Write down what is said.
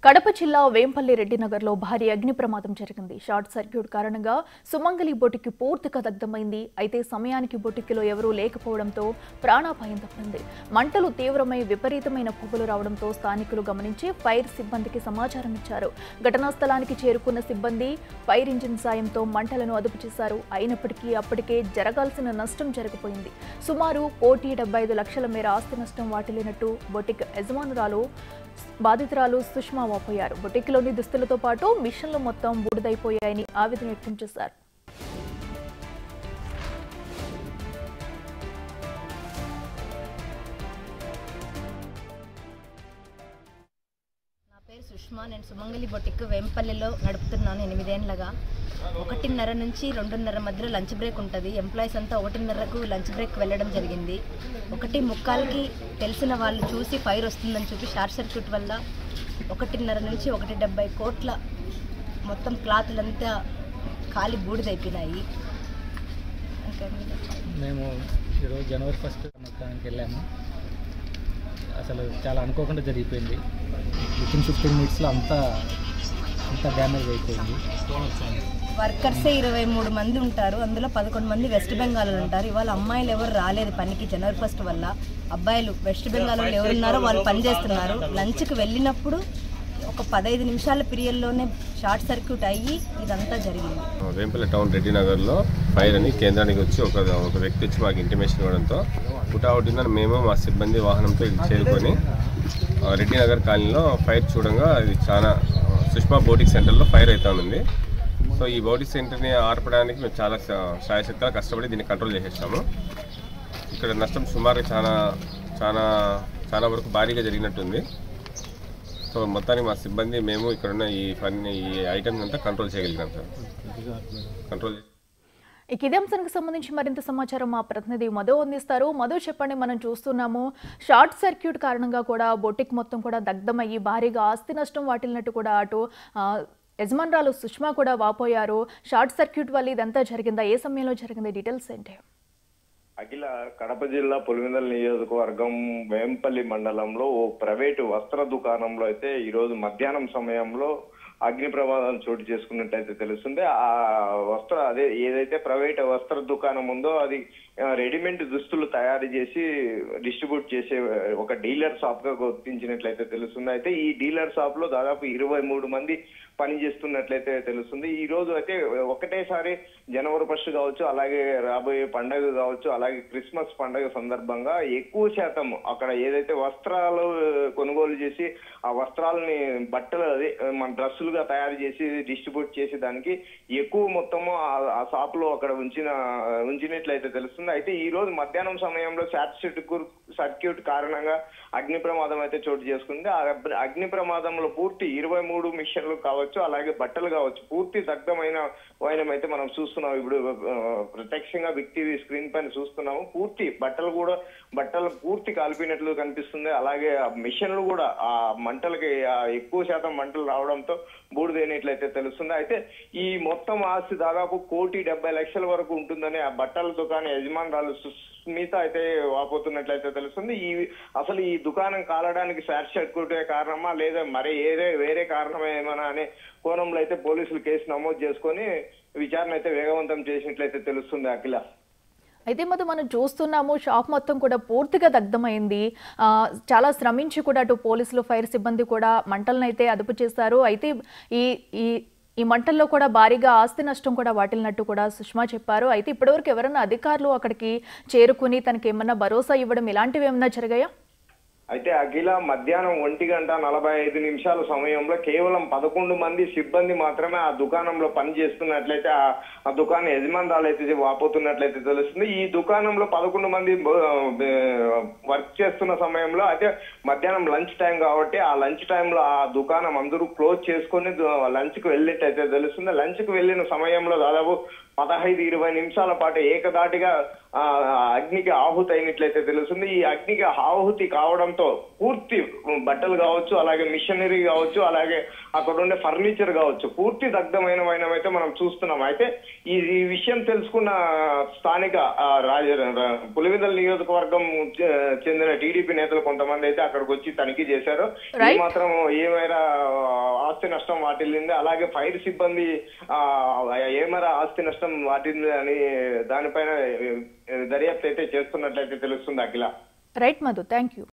కడప జిల్లా వేంపల్లి రెడ్డినగర్లో భారీ అగ్ని ప్రమాదం జరిగింది. షార్ట్ సర్క్యూట్ కారణంగా సుమంగలి బొటికి పూర్తిగా దగ్ధమైంది. అయితే సమయానికి బొటికిలో ఎవరూ లేకపోవడంతో ప్రాణాపాయం తప్పింది. మంటలు తీవ్రమై విపరీతమైన పొగలు రావడంతో స్థానికులు గమనించి ఫైర్ సిబ్బందికి సమాచారం ఇచ్చారు. ఘటనా స్థలానికి చేరుకున్న సిబ్బంది ఫైర్ ఇంజిన్ సాయంతో మంటలను అదుపు చేశారు. అయినప్పటికీ అప్పటికే జరగాల్సిన నష్టం జరిగిపోయింది. సుమారు 1,75 లక్షల మేర ఆస్తి నష్టం వాటిల్లినట్టు బొటిక్ యజమానురాలు బాధితురాలు సుష్మా వాపోయారు. బొటిక్లోని దుస్తులతో పాటు మిషన్లు మొత్తం బూడిదైపోయాయని ఆవేదన వ్యక్తం చేశారు. నా పేరు సుష్మా. నేను సుమంగలి బొటిక్ వేంపల్లిలో నడుపుతున్నాను 8 ఏళ్లుగా. 1:30 నుంచి 2:30 మధ్యలో లంచ్ బ్రేక్ ఉంటుంది. ఎంప్లాయీస్ అంతా 1:30కు లంచ్ బ్రేక్ వెళ్ళడం జరిగింది. 1:45కి తెలిసిన వాళ్ళు చూసి ఫైర్ వస్తుందని చెప్పి షార్ట్ సర్క్యూట్ వల్ల 1:30 నుంచి 1:70 కోట్ల మొత్తం క్లాతులంతా ఖాళీ బూడిదైపోయినాయి. మేము ఈరోజు జనవరి 1 మొత్తానికి వెళ్ళాము. అసలు చాలా అనుకోకుండా జరిగిపోయింది. వితిన్ 15 మినిట్స్లో అంతా డ్యామేజ్ అయిపోయింది. వర్కర్సే 23 మంది ఉంటారు. అందులో 11 మంది వెస్ట్ బెంగాల్లో ఉంటారు. ఇవాళ అమ్మాయిలు ఎవరు రాలేదు పనికి జనవరి 1 వల్ల. అబ్బాయిలు వెస్ట్ బెంగాల్లో ఎవరున్నారో వాళ్ళు పనిచేస్తున్నారు. లంచ్కి వెళ్ళినప్పుడు ఒక 15 నిమిషాల పీరియడ్లోనే షార్ట్ సర్క్యూట్ అయ్యి ఇదంతా జరిగింది. వేంపల్లి టౌన్ రెడ్డినగర్లో ఫైర్ అని కేంద్రానికి వచ్చి ఒక వ్యక్తి వచ్చి మాకు ఇంటిమేషన్ ఇవ్వడంతో పుటావుటిన మేము మా సిబ్బంది వాహనంతో చేరుకొని రెడ్డినగర్ కాలనీలో ఫైర్ చూడంగా ఇది చాలా సుష్మా బోటిక్ సెంటర్లో ఫైర్ అవుతా ఉంది. సో ఈ బోటిక్ సెంటర్ని ఆర్పడానికి మేము చాలా శాయశక్తిగా కష్టపడి దీన్ని కంట్రోల్ చేసేసాము. ఇక్కడ నష్టం సుమారు చాలా వరకు భారీగా జరిగినట్టుంది. సో మొత్తానికి మా సిబ్బంది మేము ఇక్కడున్న ఈ ఐటమ్స్ అంతా కంట్రోల్ చేయగలిగినాం సార్. కంట్రోల్ ఇదే అంశానికి సంబంధించి మరింత సమాచారం మా ప్రతినిధి మధు అందిస్తారు. మధు, చెప్పండి. మనం చూస్తున్నాము షార్ట్ సర్క్యూట్ కారణంగా కూడా బొటిక్ మొత్తం కూడా దగ్ధమయ్యి భారీగా ఆస్తి నష్టం వాటిల్లినట్టు కూడా అటు యజమానురాలు సుష్మా కూడా వాపోయారు. షార్ట్ సర్క్యూట్ వల్ల ఇదంతా జరిగిందా? ఏ సమయంలో జరిగింది? డీటెయిల్స్ ఏంటి? అఖిల, కడప జిల్లా పులివెందుల నియోజకవర్గం వేంపల్లి మండలంలో ఓ ప్రైవేటు వస్త్ర దుకాణంలో అయితే ఈరోజు మధ్యాహ్నం సమయంలో అగ్ని ప్రమాదం చోటు చేసుకున్నట్టయితే తెలుస్తుంది. ఆ ఏదైతే ప్రైవేట్ వస్త్ర దుకాణం ఉందో అది రెడీమేడ్ దుస్తులు తయారు చేసి డిస్ట్రిబ్యూట్ చేసే ఒక డీలర్ షాప్ గా గుర్తించినట్లయితే తెలుస్తుంది. అయితే ఈ డీలర్ షాప్ లో దాదాపు 23 మంది పని చేస్తున్నట్లయితే తెలుస్తుంది. ఈ రోజు అయితే ఒకటేసారి జనవరి 1 కావచ్చు, అలాగే రాబోయే పండుగ కావచ్చు, అలాగే క్రిస్మస్ పండుగ సందర్భంగా ఎక్కువ శాతం అక్కడ ఏదైతే వస్త్రాలు కొనుగోలు చేసి ఆ వస్త్రాలని బట్టలు మన డ్రెస్సులుగా తయారు చేసి డిస్ట్రిబ్యూట్ చేసి దానికి ఎక్కువ మొత్తము ఆ షాప్ లో అక్కడ ఉంచినట్లయితే తెలుస్తుంది. అయితే ఈ రోజు మధ్యాహ్నం సమయంలో షార్ట్ సర్క్యూట్ కారణంగా అగ్ని ప్రమాదం అయితే చోటు చేసుకుంది. ఆ అగ్ని ప్రమాదంలో పూర్తి 23 మిషన్లు కావచ్చు, అలాగే బట్టలు కావచ్చు, పూర్తి దగ్ధమైన అయితే మనం చూస్తున్నాం. ఇప్పుడు ప్రత్యక్షంగా వ్యక్తి స్క్రీన్ పైన చూస్తున్నాము. పూర్తి బట్టలు పూర్తి కాలిపోయినట్లు కనిపిస్తుంది. అలాగే ఆ మిషన్లు కూడా ఆ మంటలకి ఎక్కువ శాతం మంటలు రావడంతో బూడిదైనట్లయితే తెలుస్తుంది. అయితే ఈ మొత్తం ఆస్తి దాదాపు 1,70 వరకు ఉంటుందని ఆ బట్టల దుకాణ యజమానురాలు సుస్మిత అయితే వాపోతున్నట్లయితే తెలుస్తుంది. అసలు ఈ దుకాణం కాలడానికి షార్ట్ సర్క్యూటే కారణమా లేదా మరి వేరే కారణమేమన్నా అనే కోణంలో అయితే పోలీసులు కేసు నమోదు చేసుకొని విచారణ అయితే వేగవంతం చేసినట్లయితే తెలుస్తుంది. అఖిల, అయితే మనం చూస్తున్నాము షాప్ మొత్తం కూడా పూర్తిగా దగ్ధమైంది. చాలా శ్రమించి కూడా అటు పోలీసులు, ఫైర్ సిబ్బంది కూడా మంటలను అయితే అదుపు చేశారు. అయితే ఈ మంటల్లో కూడా భారీగా ఆస్తి నష్టం కూడా వాటిల్లినట్టు కూడా సుష్మా చెప్పారు. అయితే ఇప్పటివరకు ఎవరైనా అధికారులు అక్కడికి చేరుకుని తనకి ఏమన్నా భరోసా ఇవ్వడం ఇలాంటివి ఏమన్నా జరిగాయా? అయితే అఖిల, మధ్యాహ్నం 1:45 సమయంలో కేవలం 11 మంది సిబ్బంది మాత్రమే ఆ దుకాణంలో పని చేస్తున్నట్లయితే ఆ దుకాణ యజమానురాలు అయితే వాపోతున్నట్లయితే తెలుస్తుంది. ఈ దుకాణంలో 11 మంది వర్క్ చేస్తున్న సమయంలో అయితే మధ్యాహ్నం లంచ్ టైం కాబట్టి ఆ లంచ్ టైంలో ఆ దుకాణం అందరూ క్లోజ్ చేసుకొని లంచ్కి వెళ్ళినట్టయితే తెలుస్తుంది. లంచ్కి వెళ్ళిన సమయంలో దాదాపు 15-20 నిమిషాల పాటు ఏకదాటిగా అగ్నికి ఆహుతి అయినట్లయితే తెలుస్తుంది. ఈ అగ్నికి ఆహుతి కావడంతో పూర్తి బట్టలు కావచ్చు, అలాగే మిషనరీ కావచ్చు, అలాగే అక్కడ ఉండే ఫర్నిచర్ కావచ్చు, పూర్తి దగ్ధమైనవైతే మనం చూస్తున్నాం. అయితే ఈ విషయం తెలుసుకున్న స్థానిక పులివెందుల నియోజకవర్గం చెందిన టీడీపీ నేతలు కొంతమంది అయితే అక్కడికి వచ్చి తనిఖీ చేశారు. ఈ మాత్రం ఏమైనా ఆస్తి నష్టం వాటిల్లింది, అలాగే ఫైర్ సిబ్బంది ఏమరా ఆస్తి నష్టం వాటిల్లింది అని దానిపైన దర్యాప్తు అయితే చేస్తున్నట్లయితే తెలుస్తుంది Akhila. Right Madhu, thank you.